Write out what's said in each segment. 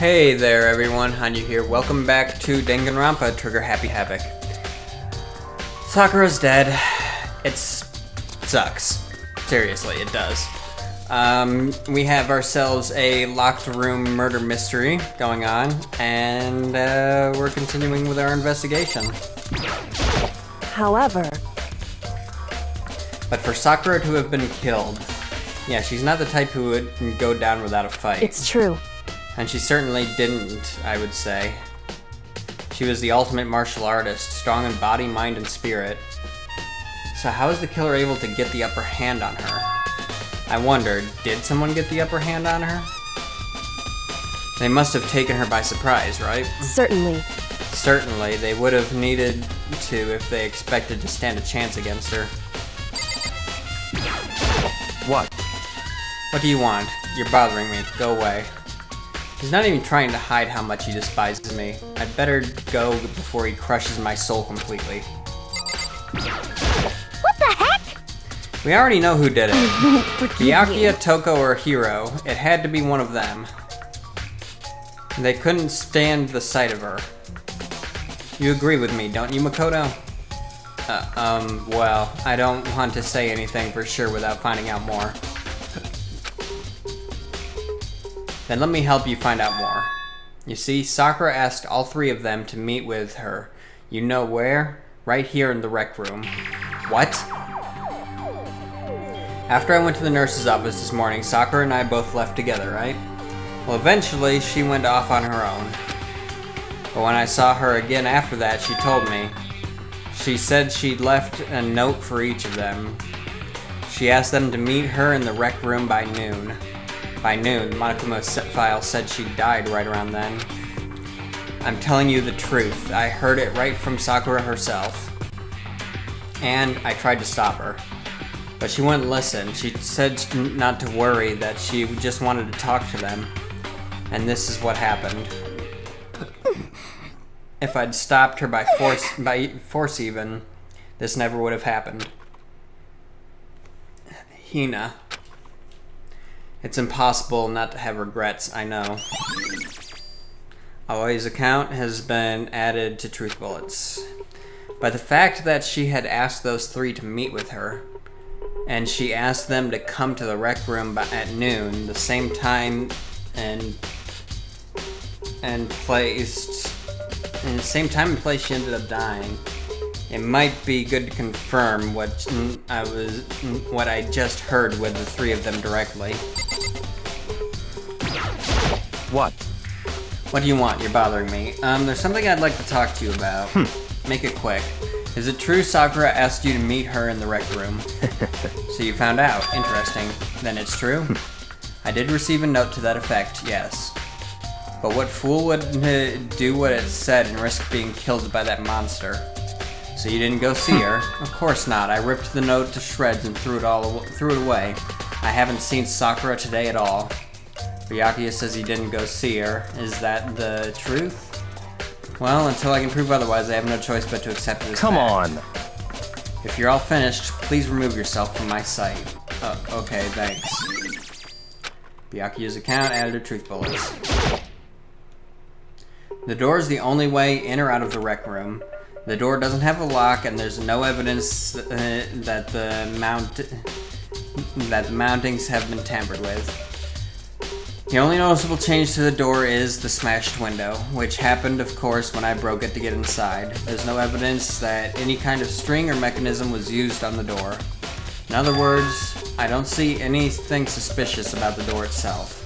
Hey there everyone, Hanyou here. Welcome back to Danganronpa, Trigger Happy Havoc. Sakura's dead. It sucks. Seriously, it does. We have ourselves a locked room murder mystery going on, and we're continuing with our investigation. However... But for Sakura to have been killed, yeah, she's not the type who would go down without a fight. It's true. And she certainly didn't, I would say. She was the ultimate martial artist, strong in body, mind, and spirit. So how is the killer able to get the upper hand on her? I wondered, did someone get the upper hand on her? They must have taken her by surprise, right? Certainly. Certainly, they would have needed to if they expected to stand a chance against her. What? What do you want? You're bothering me. Go away. He's not even trying to hide how much he despises me. I'd better go before he crushes my soul completely. What the heck? We already know who did it. Byakuya, Toko, or Hiro. It had to be one of them. They couldn't stand the sight of her. You agree with me, don't you, Makoto? Well, I don't want to say anything for sure without finding out more. Then let me help you find out more. You see, Sakura asked all three of them to meet with her. You know where? Right here in the rec room. What? After I went to the nurse's office this morning, Sakura and I both left together, right? Well, eventually, she went off on her own. But when I saw her again after that, she told me. She said she'd left a note for each of them. She asked them to meet her in the rec room by noon. By noon, Monokuma's file said she died right around then. I'm telling you the truth. I heard it right from Sakura herself. And I tried to stop her. But she wouldn't listen. She said not to worry, that she just wanted to talk to them. And this is what happened. If I'd stopped her by force even, this never would have happened. Hina. It's impossible not to have regrets, I know. Aoi's account has been added to Truth Bullets. By the fact that she had asked those three to meet with her, and she asked them to come to the rec room at noon, the same time and place she ended up dying. It might be good to confirm what I just heard with the three of them directly. What? What do you want? You're bothering me. There's something I'd like to talk to you about. Make it quick. Is it true Sakura asked you to meet her in the rec room? So you found out. Interesting. Then it's true? I did receive a note to that effect, yes. But what fool would do what it said and risk being killed by that monster? So you didn't go see her? Of course not. I ripped the note to shreds and threw it away. I haven't seen Sakura today at all. Byakuya says he didn't go see her. Is that the truth? Well, until I can prove otherwise, I have no choice but to accept this Come fact. on! If you're all finished, please remove yourself from my sight. Okay, thanks. Byakuya's account added to Truth Bullets. The door is the only way in or out of the rec room. The door doesn't have a lock, and there's no evidence that the mountings have been tampered with. The only noticeable change to the door is the smashed window, which happened, of course, when I broke it to get inside. There's no evidence that any kind of string or mechanism was used on the door. In other words, I don't see anything suspicious about the door itself.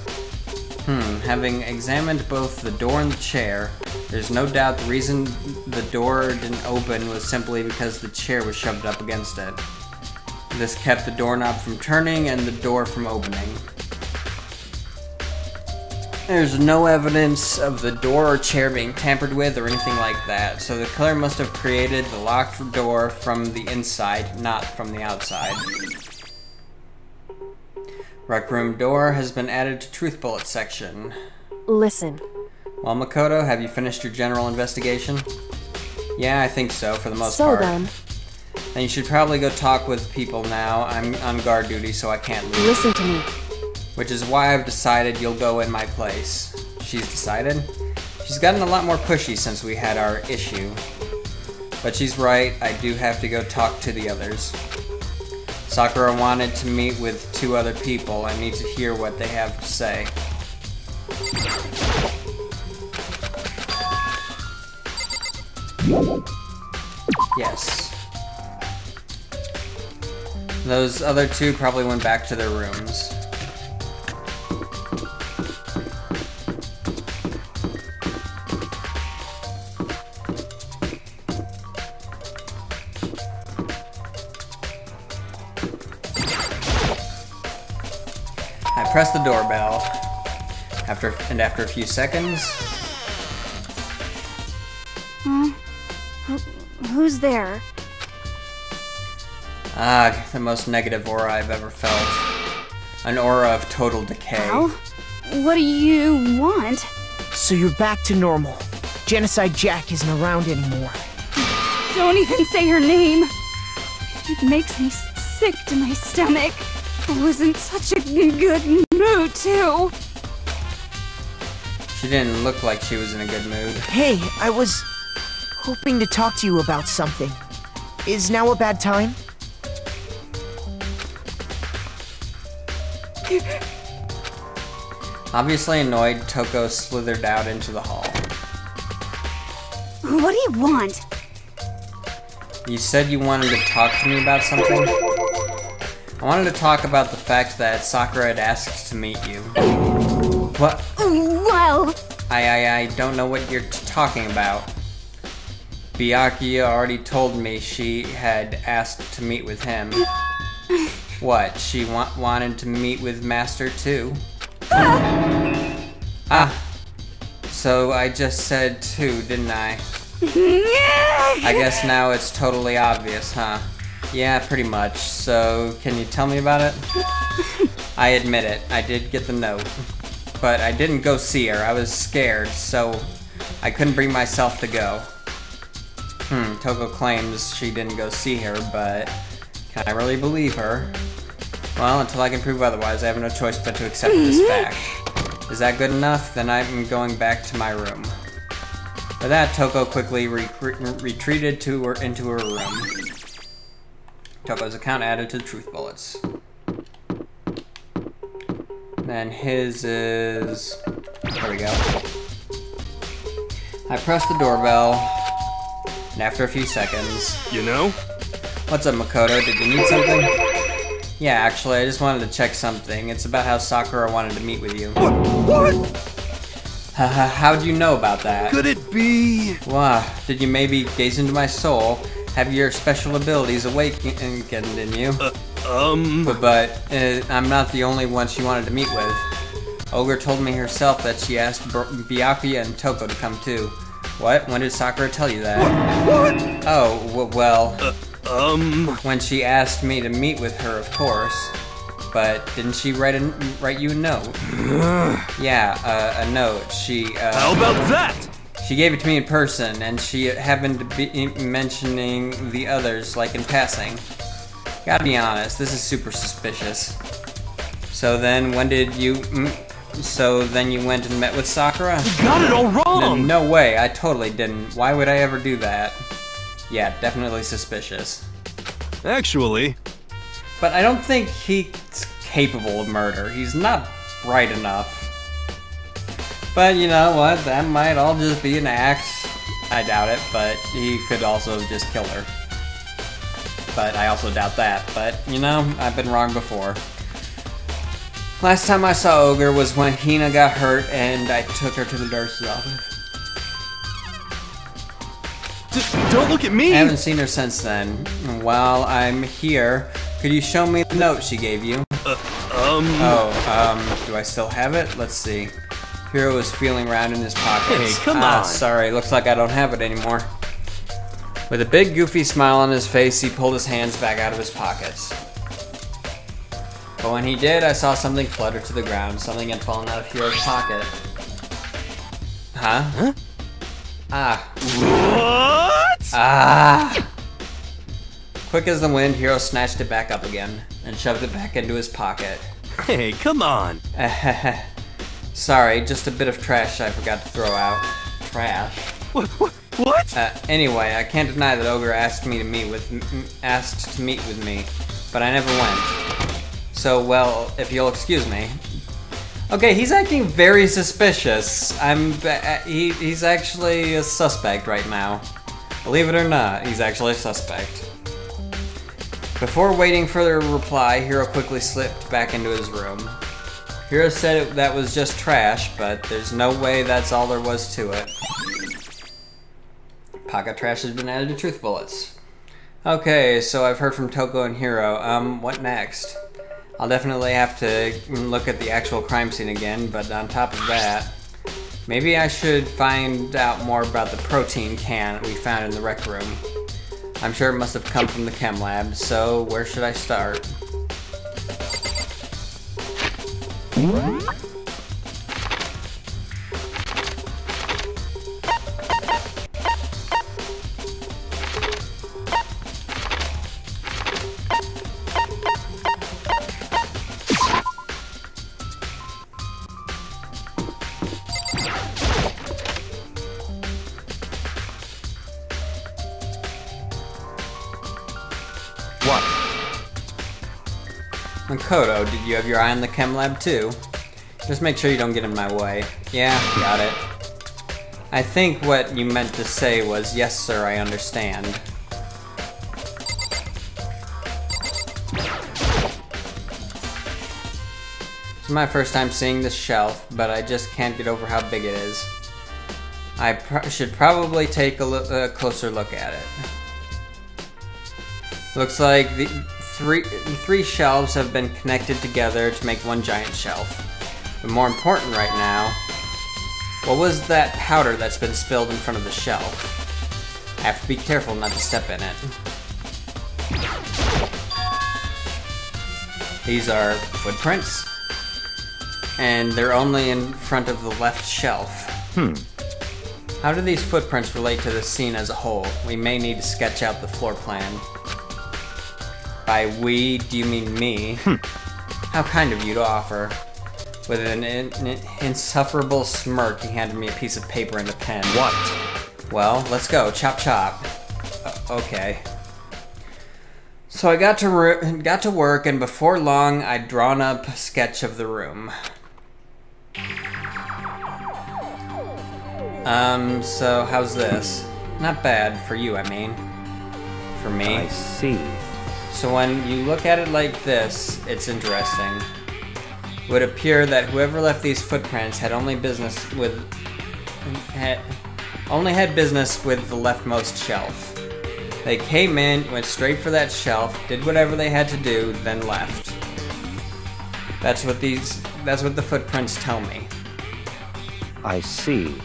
Having examined both the door and the chair, there's no doubt the reason the door didn't open was simply because the chair was shoved up against it. This kept the doorknob from turning and the door from opening. There's no evidence of the door or chair being tampered with or anything like that, so the killer must have created the locked door from the inside, not from the outside. Rec room door has been added to Truth Bullet section. Listen. Well, Makoto, have you finished your general investigation? Yeah, I think so, for the most So part. then. Then you should probably go talk with people now. I'm on guard duty, so I can't leave. Listen to me. Which is why I've decided you'll go in my place. she's decided. She's gotten a lot more pushy since we had our issue. But she's right, I do have to go talk to the others. Sakura wanted to meet with 2 other people. I need to hear what they have to say. Yes. Those other 2 probably went back to their rooms. I pressed the doorbell. After a few seconds... Who's there? Ah, the most negative aura I've ever felt. An aura of total decay. Al? What do you want? So you're back to normal. Genocide Jack isn't around anymore. Don't even say her name. It makes me sick to my stomach. I was in such a good mood, too. She didn't look like she was in a good mood. Hey, I was hoping to talk to you about something. Is now a bad time? Obviously annoyed, Toko slithered out into the hall. What do you want? You said you wanted to talk to me about something? I wanted to talk about the fact that Sakura had asked to meet you. What? Well... I don't know what you're talking about. Byakuya already told me she had asked to meet with him. What, she wanted to meet with Master too? So I just said two, didn't I? I guess now it's totally obvious, huh? Yeah, pretty much. So, can you tell me about it? I admit it, I did get the note. But I didn't go see her, I was scared, so I couldn't bring myself to go. Toko claims she didn't go see her, but can I really believe her? Well, until I can prove otherwise, I have no choice but to accept this fact. Is that good enough? Then I'm going back to my room. With that, Toko quickly retreated into her room. Toko's account added to the truth bullets. Then his is... There we go. I pressed the doorbell, and after a few seconds... You know? What's up, Makoto? Did you need something? Yeah, actually, I just wanted to check something. It's about how Sakura wanted to meet with you. What? How'd you know about that? Could it be? Wow, did you maybe gaze into my soul? Have your special abilities awakened in you? But I'm not the only one she wanted to meet with. Ogre told me herself that she asked Byakuya and Toko to come too. What? When did Sakura tell you that? What? Oh, well... When she asked me to meet with her, of course. But didn't she write you a note? Yeah, a note. How about that? She gave it to me in person, and she happened to be mentioning the others, like in passing. Gotta be honest, this is super suspicious. So then, you went and met with Sakura? You got it all wrong! No way, I totally didn't. Why would I ever do that? Yeah, definitely suspicious. Actually... But I don't think he's capable of murder. He's not bright enough. But you know what? That might all just be an act. I doubt it, but he could also have just killed her. But I also doubt that. But, you know, I've been wrong before. Last time I saw Ogre was when Hina got hurt and I took her to the nurse's office. Don't look at me! I haven't seen her since then. While I'm here, could you show me the note she gave you? Do I still have it? Let's see. Hiro was feeling around in his pockets. Hey, come on! Sorry, looks like I don't have it anymore. With a big goofy smile on his face, he pulled his hands back out of his pockets. But when he did, I saw something flutter to the ground. Something had fallen out of Hiro's pocket. Huh? What? Quick as the wind, Hiro snatched it back up again and shoved it back into his pocket. Hey, come on! Sorry, just a bit of trash I forgot to throw out. Trash? What? Anyway, I can't deny that Ogre asked to meet with me, but I never went. So, well, if you'll excuse me. Okay, he's acting very suspicious. He's actually a suspect right now. Believe it or not, he's actually a suspect. Before waiting for a reply, Hiro quickly slipped back into his room. Hiro said that was just trash, but there's no way that's all there was to it. Pocket trash has been added to truth bullets. Okay, so I've heard from Toko and Hiro. What next? I'll definitely have to look at the actual crime scene again, but on top of that, maybe I should find out more about the protein can we found in the rec room. I'm sure it must have come from the chem lab, so where should I start? Makoto, did you have your eye on the chem lab too? Just make sure you don't get in my way. Yeah, got it. I think what you meant to say was, yes sir, I understand. It's my first time seeing this shelf, but I just can't get over how big it is. I should probably take a closer look at it. Looks like the three shelves have been connected together to make one giant shelf. But more important right now, what was that powder that's been spilled in front of the shelf? I have to be careful not to step in it. These are footprints, and they're only in front of the left shelf. How do these footprints relate to the scene as a whole? We may need to sketch out the floor plan. By we, do you mean me? How kind of you to offer. With an insufferable smirk, he handed me a piece of paper and a pen. What? Well, let's go. Chop chop. Okay. So I got to work, and before long, I'd drawn up a sketch of the room. So how's this? Not bad for you, I mean. For me. I see. So when you look at it like this, it's interesting. It would appear that whoever left these footprints had only had business with the leftmost shelf. They came in, went straight for that shelf, did whatever they had to do, then left. That's what the footprints tell me. I see.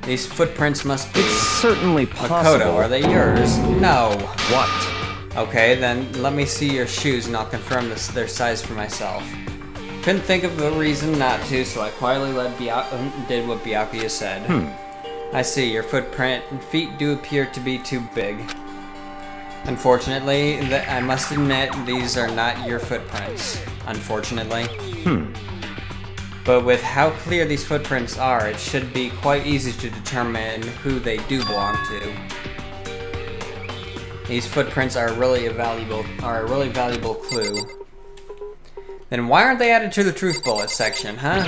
These footprints must be... It's certainly possible. Makoto, are they yours? No. What? Okay, then let me see your shoes and I'll confirm their size for myself. Couldn't think of a reason not to, so I quietly did what Byakuya said. I see, your footprint and feet do appear to be too big. Unfortunately, I must admit, these are not your footprints. Unfortunately. But with how clear these footprints are, it should be quite easy to determine who they do belong to. These footprints are a really valuable clue. Then why aren't they added to the truth bullet section, huh?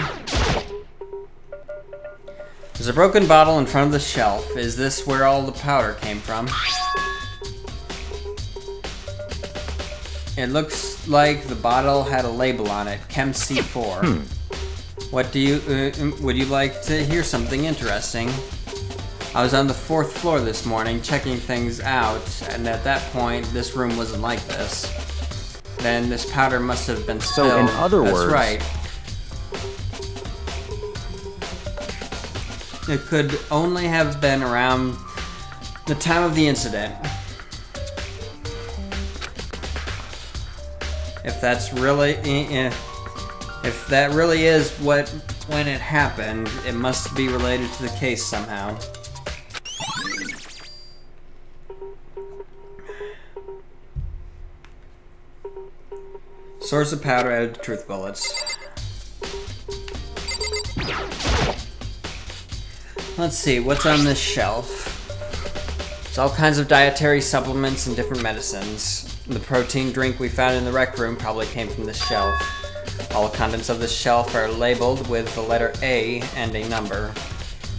There's a broken bottle in front of the shelf. Is this where all the powder came from? It looks like the bottle had a label on it, Chem C4. What do you, would you like to hear something interesting? I was on the 4th floor this morning checking things out, and at that point, this room wasn't like this. Then this powder must have been spilled. So in other words... That's right. It could only have been around the time of the incident. If that really is when it happened, it must be related to the case somehow. Source of powder added to truth bullets. Let's see, what's on this shelf? There's all kinds of dietary supplements and different medicines. The protein drink we found in the rec room probably came from this shelf. All the contents of this shelf are labeled with the letter A and a number.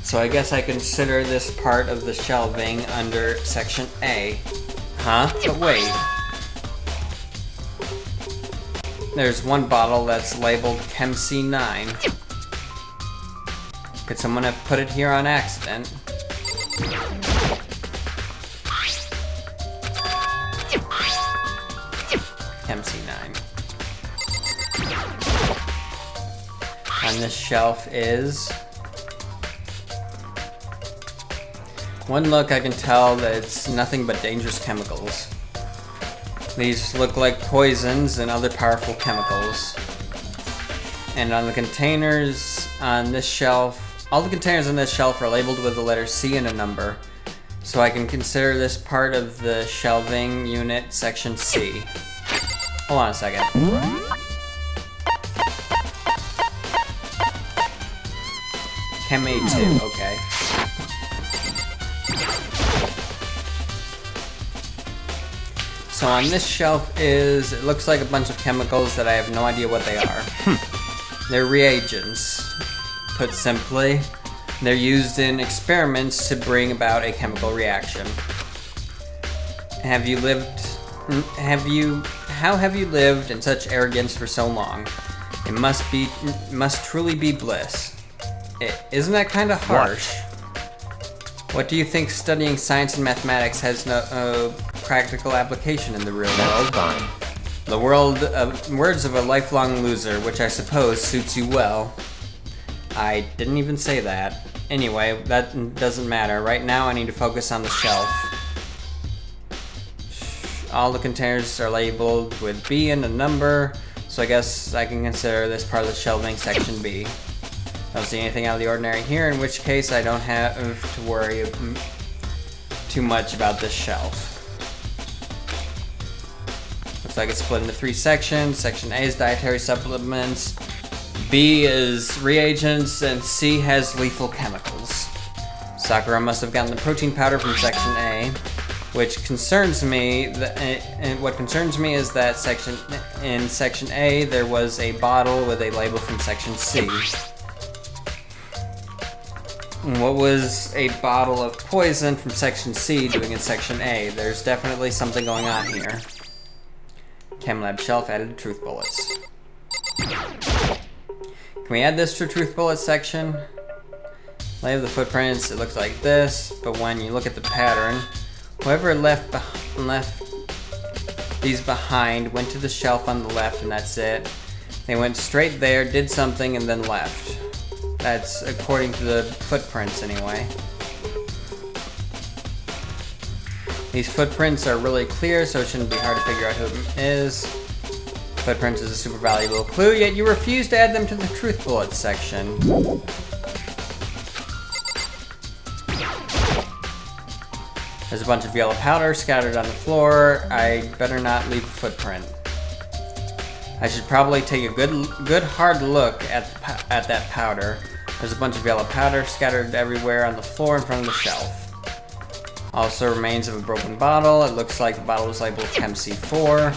So I guess I consider this part of the shelving under section A. Huh? But wait. There's one bottle that's labeled Chem C9. Could someone have put it here on accident? Chem C9. On this shelf is... One look, I can tell that it's nothing but dangerous chemicals. These look like poisons and other powerful chemicals. And on the containers on this shelf, all the containers on this shelf are labeled with the letter C and a number. So I can consider this part of the shelving unit section C. Hold on a second. Chem A2, okay. So on this shelf is, it looks like a bunch of chemicals that I have no idea what they are. They're reagents. Put simply, they're used in experiments to bring about a chemical reaction. How have you lived in such arrogance for so long? It must truly be bliss. Isn't that kind of harsh? What do you think studying science and mathematics has no practical application in the real world? Fine. The words of a lifelong loser, which I suppose suits you well. I didn't even say that. Anyway, that doesn't matter. Right now I need to focus on the shelf. All the containers are labeled with B and a number, so I guess I can consider this part of the shelving section B. I don't see anything out of the ordinary here, in which case I don't have to worry too much about this shelf. Looks like it's split into 3 sections. Section A is dietary supplements, B is reagents, and C has lethal chemicals. Sakura must have gotten the protein powder from section A, which concerns me. And what concerns me is that in section A there was a bottle with a label from section C. What was a bottle of poison from section C doing in section A? There's definitely something going on here. Chem lab shelf added to truth bullets. Can we add this to truth bullet section? Lay of the footprints, it looks like this, but when you look at the pattern, whoever left these behind went to the shelf on the left and that's it. They went straight there, did something, and then left. That's according to the footprints anyway. These footprints are really clear, so it shouldn't be hard to figure out who it is. Footprints is a super valuable clue, yet you refuse to add them to the truth bullets section. There's a bunch of yellow powder scattered on the floor. I better not leave a footprint. I should probably take a good hard look at that powder. There's a bunch of yellow powder scattered everywhere on the floor in front of the shelf. Also remains of a broken bottle. It looks like the bottle was labeled Chem C4.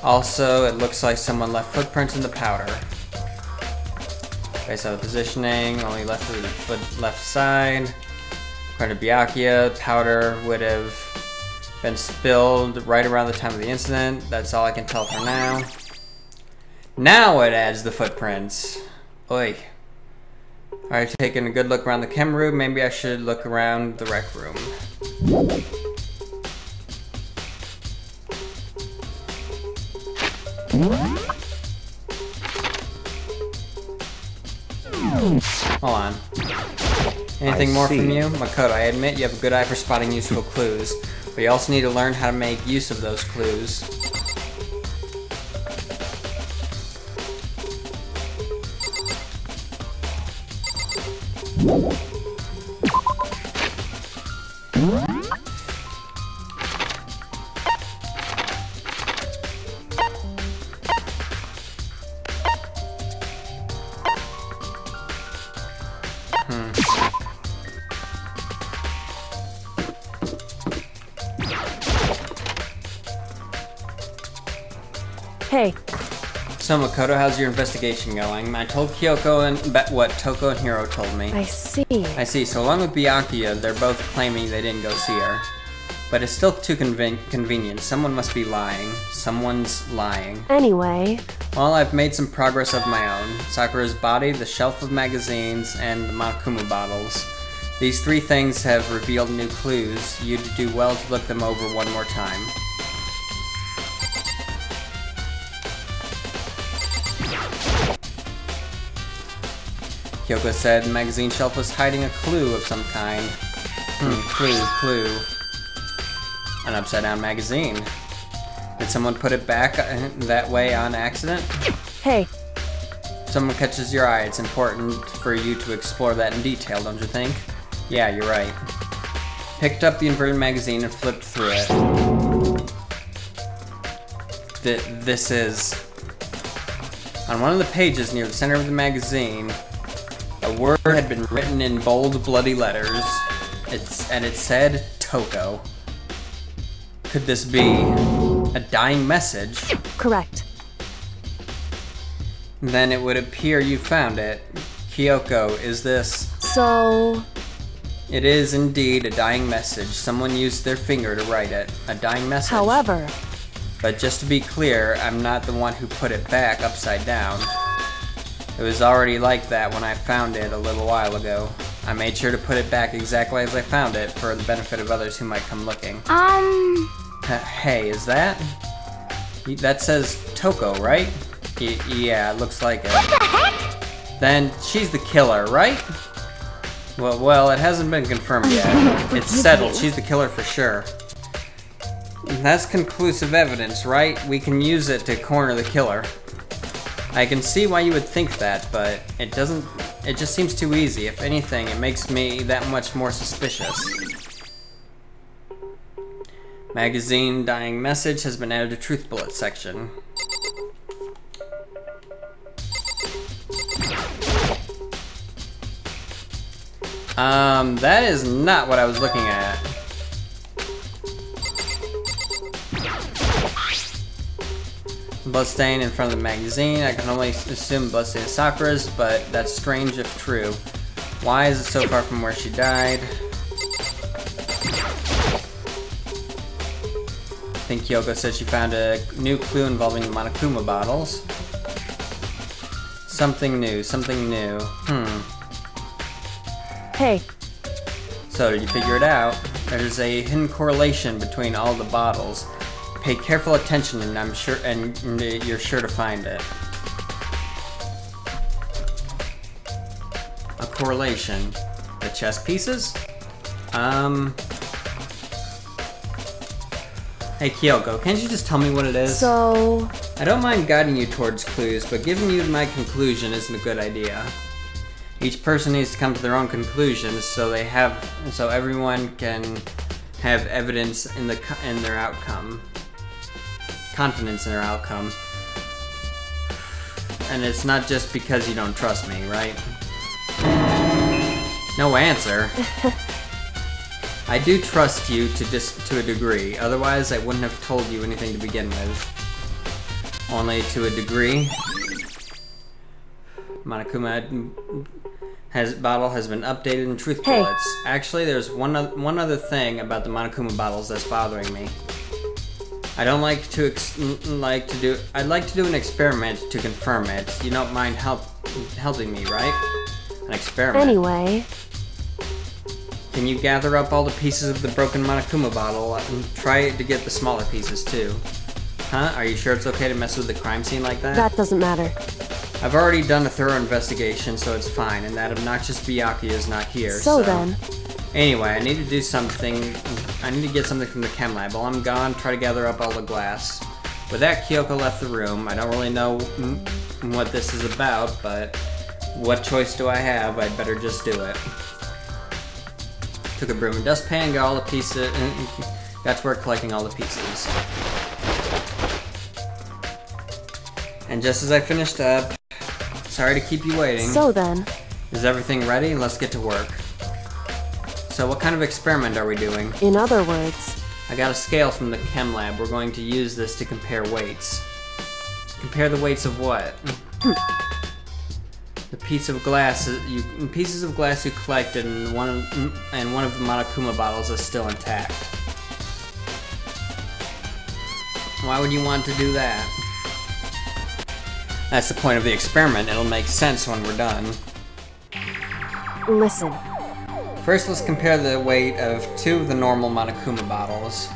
Also, it looks like someone left footprints in the powder. Based on the positioning, only left through the left side. According to Byakuya, powder would have been spilled right around the time of the incident. That's all I can tell for now. Now it adds the footprints. Oi. Alright, taking a good look around the chem room. Maybe I should look around the rec room. Hold on. Anything more from you? Makoto, I admit you have a good eye for spotting useful clues, but you also need to learn how to make use of those clues. Hey, So Makoto, how's your investigation going? I told Kyoko and what Toko and Hiro told me. I see. I see, so along with Byakuya, they're both claiming they didn't go see her. But it's still too convenient. Someone must be lying. Someone's lying. Anyway, Well, I've made some progress of my own. Sakura's body, the shelf of magazines, and the Monokuma bottles. These three things have revealed new clues. You'd do well to look them over one more time. Kyoko said the magazine shelf was hiding a clue of some kind. Clue. An upside-down magazine. Did someone put it back that way on accident? hey, If someone catches your eye, it's important for you to explore that in detail, don't you think? Yeah, you're right. Picked up the inverted magazine and flipped through it. This is... On one of the pages near the center of the magazine, a word had been written in bold, bloody letters. It said Toko. Could this be a dying message? correct. Then it would appear you found it. Kyoko, is this... So, It is indeed a dying message. Someone used their finger to write it. A dying message. however, But just to be clear, I'm not the one who put it back upside down. It was already like that when I found it a little while ago. I made sure to put it back exactly as I found it for the benefit of others who might come looking. Hey, is that? That says Toko, right? Yeah, it looks like it. What the heck? Then she's the killer, right? Well, it hasn't been confirmed yet. It's settled. She's the killer for sure. That's conclusive evidence, right? We can use it to corner the killer. I can see why you would think that, but it doesn't... It just seems too easy. If anything, it makes me that much more suspicious. Magazine dying message has been added to truth bullet section. That is not what I was looking at. Bloodstain in front of the magazine. I can only assume bloodstain is Sakura's, but that's strange if true. Why is it so far from where she died? I think Kyoko said she found a new clue involving the Monokuma bottles. Something new, something new. hey, So, did you figure it out? There's a hidden correlation between all the bottles. Pay careful attention, and I'm sure, and you're sure to find it. A correlation. The chess pieces? Hey Kyoko, can't you just tell me what it is? so, I don't mind guiding you towards clues, but giving you my conclusion isn't a good idea. Each person needs to come to their own conclusions, so everyone can have evidence in their outcome, confidence in their outcome. And it's not just because you don't trust me, right? No answer. I do trust you to a degree, otherwise I wouldn't have told you anything to begin with. Only to a degree. Monokuma bottle has been updated in truth bullets. Actually, there's one other thing about the Monokuma bottles that's bothering me. I'd like to do an experiment to confirm it. You don't mind helping me, right? An experiment. anyway, Can you gather up all the pieces of the broken Monokuma bottle and try to get the smaller pieces too? Huh? Are you sure it's okay to mess with the crime scene like that? that doesn't matter. I've already done a thorough investigation, so it's fine, and that obnoxious Byakuya is not here, So then, Anyway, I need to do something. I need to get something from the chem lab. While I'm gone, try to gather up all the glass. With that, Kyoko left the room. I don't really know what this is about, but what choice do I have? I'd better just do it. Took a broom and dustpan, got all the pieces, got to work collecting all the pieces. And just as I finished up, sorry to keep you waiting. so then, Is everything ready? Let's get to work. So what kind of experiment are we doing? in other words, I got a scale from the chem lab. We're going to use this to compare weights. Compare the weights of what? The pieces of glass you collected, and one of the Monokuma bottles is still intact. Why would you want to do that? That's the point of the experiment. It'll make sense when we're done. Listen. First, let's compare the weight of 2 of the normal Monokuma bottles.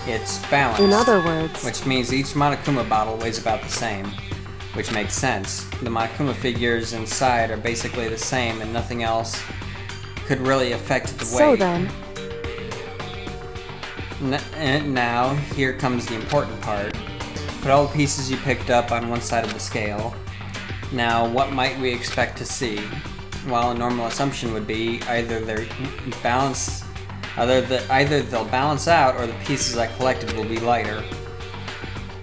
It's balanced. In other words, Which means each Monokuma bottle weighs about the same. Which makes sense. The Monokuma figures inside are basically the same, and nothing else could really affect the weight. so then, And now, here comes the important part. Put all the pieces you picked up on one side of the scale. Now, what might we expect to see? Well, a normal assumption would be either they'll balance out, or the pieces I collected will be lighter.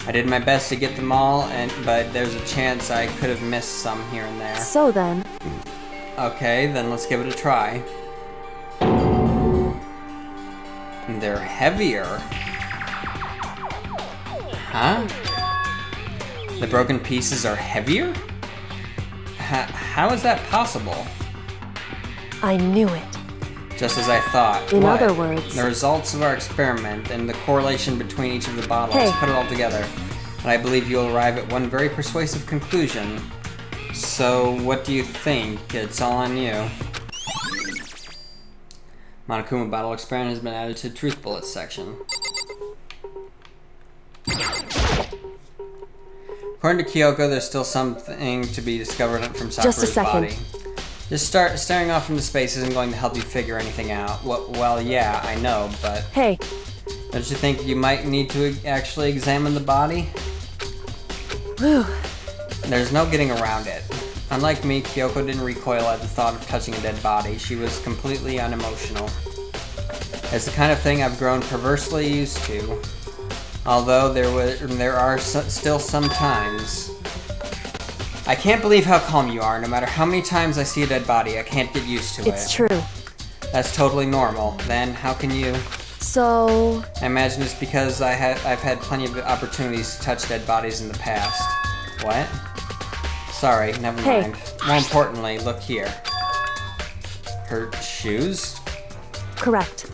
I did my best to get them all, but there's a chance I could have missed some here and there. so then, Okay, then let's give it a try. They're heavier. Huh? The broken pieces are heavier? How is that possible? I knew it. Just as I thought. In What? other words, The results of our experiment and the correlation between each of the bottles. Hey. Put it all together, and I believe you'll arrive at one very persuasive conclusion. So, what do you think? It's all on you. Monokuma bottle experiment has been added to Truth Bullets section. According to Kyoko, there's still something to be discovered from Just a Sakura's second. body. Just start staring off into space isn't going to help you figure anything out. Well, yeah, I know, but hey, don't you think you might need to actually examine the body? whew, There's no getting around it. Unlike me, Kyoko didn't recoil at the thought of touching a dead body. She was completely unemotional. It's the kind of thing I've grown perversely used to. Although there are still some times. I can't believe how calm you are. No matter how many times I see a dead body, I can't get used to it. it's true. That's totally normal. Then how can you? So, I imagine it's because I've had plenty of opportunities to touch dead bodies in the past. What? Sorry, never Hey. mind. More importantly, look here. Her shoes? correct.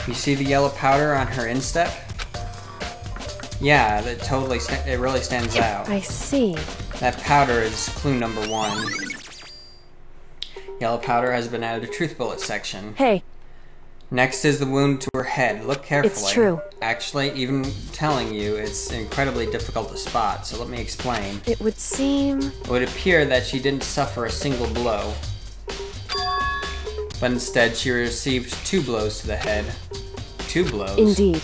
You see the yellow powder on her instep? Yeah, that totally it really stands out. I see. That powder is clue number 1. Yellow powder has been added to Truth Bullet section. Hey, Next is the wound to her head. Look carefully. It's true. Actually, even telling you, it's incredibly difficult to spot, so let me explain. it would seem... It would appear that she didn't suffer a single blow, but instead she received 2 blows to the head. 2 blows? Indeed.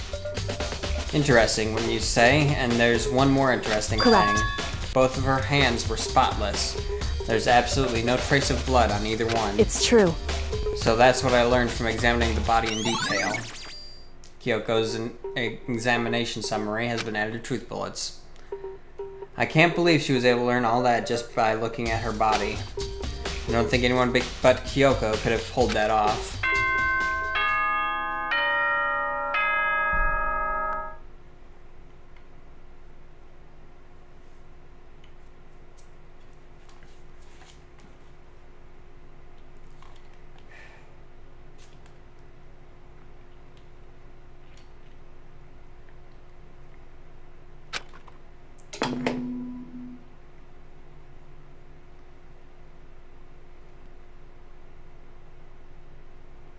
Interesting, wouldn't you say? And there's one more interesting Correct. thing. Both of her hands were spotless. There's absolutely no trace of blood on either one. It's true. So that's what I learned from examining the body in detail. Kyoko's examination summary has been added to Truth Bullets. I can't believe she was able to learn all that just by looking at her body. I don't think anyone but Kyoko could have pulled that off.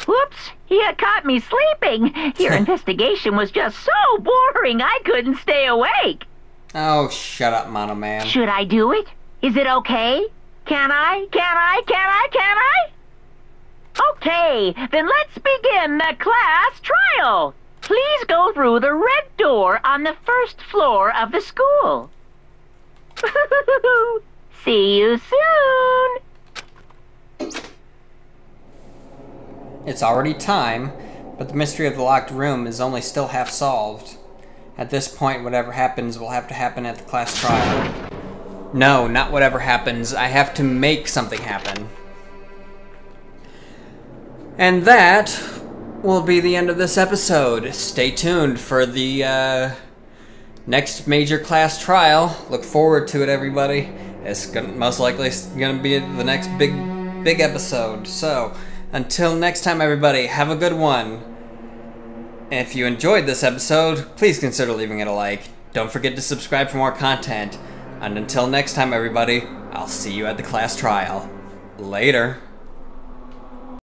Whoops! You caught me sleeping. Your investigation was just so boring I couldn't stay awake. Oh, shut up, Mono Man. Should I do it? Is it okay? Can I? Okay, then let's begin the class trial. Please go through the red door on the first floor of the school. See you soon. It's already time, but the mystery of the locked room is only still half solved. At this point, whatever happens will have to happen at the class trial. No, not whatever happens. I have to make something happen. And that will be the end of this episode. Stay tuned for the next major class trial. Look forward to it, everybody. It's most likely gonna be the next big episode. So, until next time, everybody, have a good one. If you enjoyed this episode, please consider leaving it a like. Don't forget to subscribe for more content. And until next time, everybody, I'll see you at the class trial. Later.